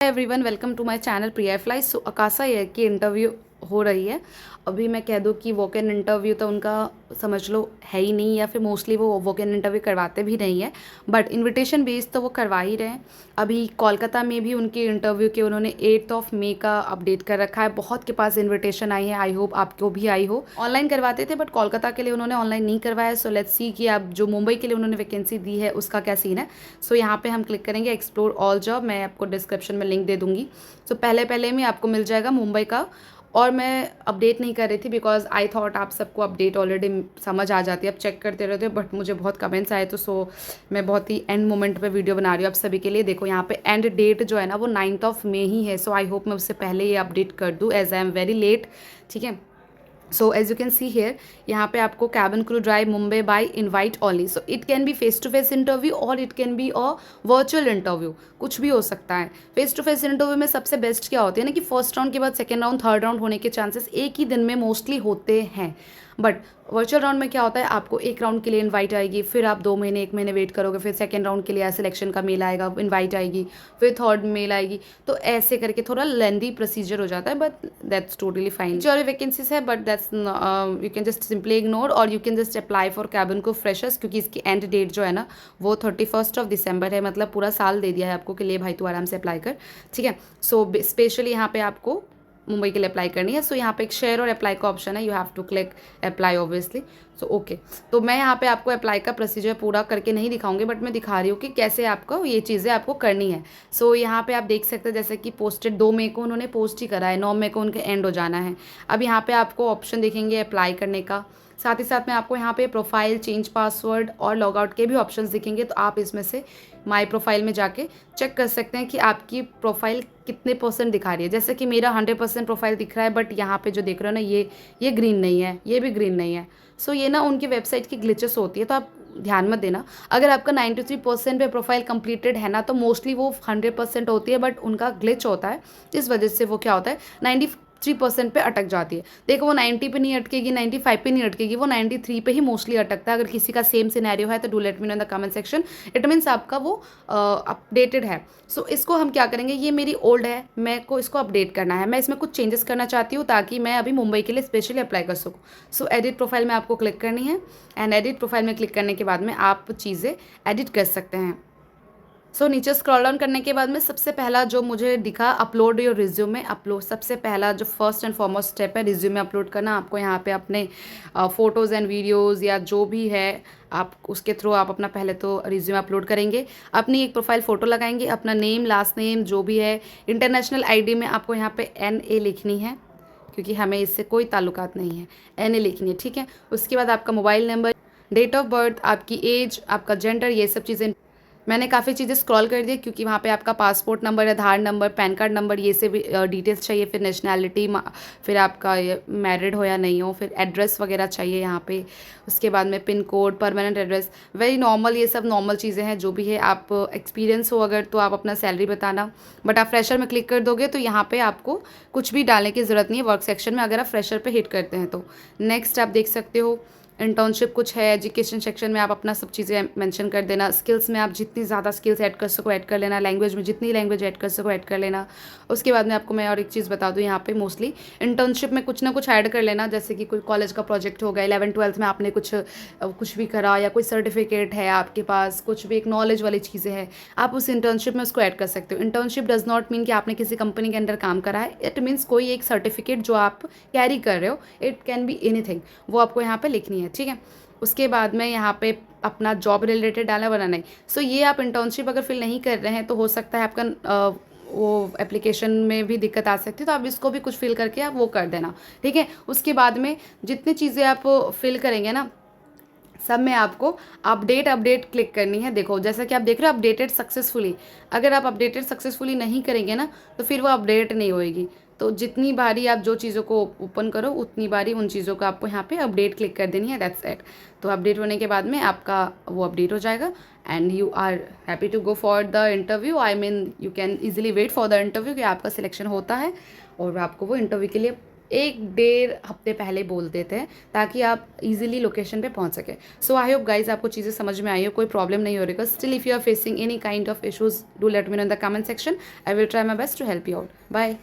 Everyone, welcome to my channel Priya fly. So Akasa ये की interview हो रही है। अभी मैं कह दूँ कि वॉक इन इंटरव्यू तो उनका समझ लो है ही नहीं, या फिर मोस्टली वो वॉक इन इंटरव्यू करवाते भी नहीं है, बट इनविटेशन बेस्ड तो वो करवा ही रहे हैं। अभी कोलकाता में भी उनके इंटरव्यू के उन्होंने 8 मई का अपडेट कर रखा है। बहुत के पास इन्विटेशन आई है, आई होप आपको भी आई हो। ऑनलाइन करवाते थे बट कोलकाता के लिए उन्होंने ऑनलाइन नहीं करवाया। सो लेट्स सी कि आप जो मुंबई के लिए उन्होंने वैकेंसी दी है उसका क्या सीन है। सो यहाँ पे हम क्लिक करेंगे एक्सप्लोर ऑल जॉब। मैं आपको डिस्क्रिप्शन में लिंक दे दूंगी। सो पहले में आपको मिल जाएगा मुंबई का। और मैं अपडेट नहीं कर रही थी बिकॉज आई थॉट आप सबको अपडेट ऑलरेडी समझ आ जाती है, आप चेक करते रहते हो, बट मुझे बहुत कमेंट्स आए तो मैं बहुत ही एंड मोमेंट पे वीडियो बना रही हूँ आप सभी के लिए। देखो यहाँ पे एंड डेट जो है ना वो 9 मई ही है। सो आई होप मैं उससे पहले ये अपडेट कर दूँ as I am very late. ठीक है। So as you can see here, यहाँ पे आपको cabin crew drive Mumbai by invite only. So it can be face to face interview और it can be a virtual interview, कुछ भी हो सकता है। फेस टू फेस इंटरव्यू में सबसे बेस्ट क्या होती है ना कि फर्स्ट राउंड के बाद सेकेंड राउंड थर्ड राउंड होने के चांसेस एक ही दिन में मोस्टली होते हैं। बट वर्चुअल राउंड में क्या होता है, आपको एक राउंड के लिए इनवाइट आएगी, फिर आप 2 महीने 1 महीने वेट करोगे, फिर सेकंड राउंड के लिए सिलेक्शन का मेल आएगा, इनवाइट आएगी, फिर थर्ड मेल आएगी। तो ऐसे करके थोड़ा लेंदी प्रोसीजर हो जाता है, बट दैट्स टोटली फाइन। जो वैकेंसीज है but that's you can just simply ignore और you can just apply for cabin को फ्रेशर्स, क्योंकि इसकी एंड डेट जो है ना वो 31 दिसंबर है। मतलब पूरा साल दे दिया है आपको कि ले भाई तू आराम से अप्लाई कर। ठीक है। सो स्पेशली यहाँ पे आपको मुंबई के लिए अप्लाई करनी है। सो यहाँ पे एक शेयर और अप्लाई का ऑप्शन है, you have to click apply obviously. So okay, तो मैं यहाँ पे आपको अप्लाई का प्रोसीजर पूरा करके नहीं दिखाऊंगी, बट मैं दिखा रही हूँ कि कैसे आपको ये चीज़ें आपको करनी है। सो यहाँ पे आप देख सकते हैं जैसे कि पोस्टेड 2 मई को उन्होंने पोस्ट ही करा है, 9 मई को उनके एंड हो जाना है। अब यहाँ पे आपको ऑप्शन देखेंगे अप्लाई करने का, साथ ही साथ में आपको यहाँ पे प्रोफाइल चेंज पासवर्ड और लॉग आउट के भी ऑप्शंस दिखेंगे। तो आप इसमें से माई प्रोफाइल में जाके चेक कर सकते हैं कि आपकी प्रोफाइल कितने % दिखा रही है। जैसे कि मेरा 100% प्रोफाइल दिख रहा है, बट यहाँ पे जो देख रहे हो ना ये ग्रीन नहीं है, ये भी ग्रीन नहीं है। सो ये ना उनकी वेबसाइट की ग्लिचेस होती है, तो आप ध्यान मत देना। अगर आपका 93% पे प्रोफाइल कंप्लीटेड है ना तो मोस्टली वो 100% होती है, बट उनका ग्लिच होता है। इस वजह से वो क्या होता है 93% पे अटक जाती है। देखो वो 90 पे नहीं अटकेगी, 95 पे नहीं अटकेगी, वो 93 पे ही मोस्टली अटकता है। अगर किसी का सेम सिनेरियो है तो do let me know in the comment section, it means आपका वो अपडेटेड है। सो इसको हम क्या करेंगे, ये मेरी ओल्ड है, मैं को इसको अपडेट करना है, मैं इसमें कुछ चेंजेस करना चाहती हूँ ताकि मैं अभी मुंबई के लिए स्पेशली अप्लाई कर सकूँ। सो एडिट प्रोफाइल में आपको क्लिक करनी है, एंड एडिट प्रोफाइल में क्लिक करने के बाद में आप चीज़ें एडिट कर सकते हैं। सो नीचे स्क्रॉल डाउन करने के बाद में सबसे पहला जो मुझे दिखा अपलोड योर रिज्यूमे अपलोड, सबसे पहला जो फर्स्ट एंड फॉरमोस्ट स्टेप है रिज्यूमे अपलोड करना। आपको यहाँ पे अपने फ़ोटोज़ एंड वीडियोज़ या जो भी है आप उसके थ्रू आप अपना पहले तो रिज्यूमे अपलोड करेंगे, अपनी एक प्रोफाइल फ़ोटो लगाएंगे, अपना नेम लास्ट नेम जो भी है। इंटरनेशनल आईडी में आपको यहाँ पे NA लिखनी है, क्योंकि हमें इससे कोई ताल्लुकात नहीं है, NA लिखनी है। ठीक है। उसके बाद आपका mobile number, date of birth, आपकी एज, आपका जेंडर, ये सब चीज़ें मैंने काफ़ी चीज़ें स्क्रॉल कर दी क्योंकि वहाँ पे आपका पासपोर्ट नंबर, आधार नंबर, पैन कार्ड नंबर, ये से भी डिटेल्स चाहिए। फिर नेशनैलिटी, फिर आपका मैरिड हो या नहीं हो, फिर एड्रेस वगैरह चाहिए यहाँ पे। उसके बाद में pin code, permanent address, very normal, ये सब नॉर्मल चीज़ें हैं जो भी है। आप एक्सपीरियंस हो अगर तो आप अपना सैलरी बताना, बट आप फ्रेशर में क्लिक कर दोगे तो यहाँ पर आपको कुछ भी डालने की ज़रूरत नहीं है वर्क सेक्शन में, अगर आप फ्रेशर पर हिट करते हैं तो। नेक्स्ट आप देख सकते हो इंटर्नशिप कुछ है, एजुकेशन सेक्शन में आप अपना सब चीज़ें मेंशन कर देना। स्किल्स में आप जितनी ज़्यादा स्किल्स ऐड कर सको ऐड कर लेना, लैंग्वेज में जितनी लैंग्वेज ऐड कर सको ऐड कर लेना। उसके बाद में आपको मैं और एक चीज़ बता दूँ, यहाँ पे मोस्टली इंटर्नशिप में कुछ ना कुछ ऐड कर लेना, जैसे कि कोई कॉलेज का प्रोजेक्ट हो गया, 11th-12th में आपने कुछ भी करा, या कोई सर्टिफिकेट है आपके पास, कुछ भी एक नॉलेज वाली चीज़ें हैं, आप उस इंटर्नशिप में उसको ऐड कर सकते हो। इंटर्नशिप डज नॉट मीन कि आपने किसी कंपनी के अंदर काम करा है, इट मीन्स कोई एक सर्टिफिकेट जो आप कैरी कर रहे हो, इट कैन बी एनीथिंग, वो आपको यहाँ पे लिखनी है। ठीक है। उसके बाद में यहाँ पे अपना जॉब रिलेटेड डालना वरना नहीं। सो ये आप इंटर्नशिप अगर फिल नहीं कर रहे हैं तो हो सकता है आपका वो एप्लीकेशन में भी दिक्कत आ सकती है, तो आप इसको भी कुछ फिल करके आप वो कर देना। ठीक है। उसके बाद में जितनी चीज़ें आप फिल करेंगे ना सब में आपको अपडेट क्लिक करनी है। देखो जैसा कि आप देख रहे हो अपडेटेड सक्सेसफुली, अगर आप अपडेटेड सक्सेसफुली नहीं करेंगे ना तो फिर वो अपडेट नहीं होएगी। तो जितनी बारी आप जो चीज़ों को ओपन करो उतनी बारी उन चीज़ों को आपको यहाँ पे अपडेट क्लिक कर देनी है, दैट्स इट। तो अपडेट होने के बाद में आपका वो अपडेट हो जाएगा and you are happy to go for the interview. I mean you can easily wait for the interview कि आपका सिलेक्शन होता है और आपको वो इंटरव्यू के लिए 1 डेढ़ हफ्ते पहले बोल देते हैं ताकि आप इजीली लोकेशन पे पहुंच सके। सो आई होप गाइज आपको चीज़ें समझ में आई हो, कोई प्रॉब्लम नहीं हो रही। Still if you are facing any kind of issues do let me know in the comment section. I will try my best to help you out. Bye.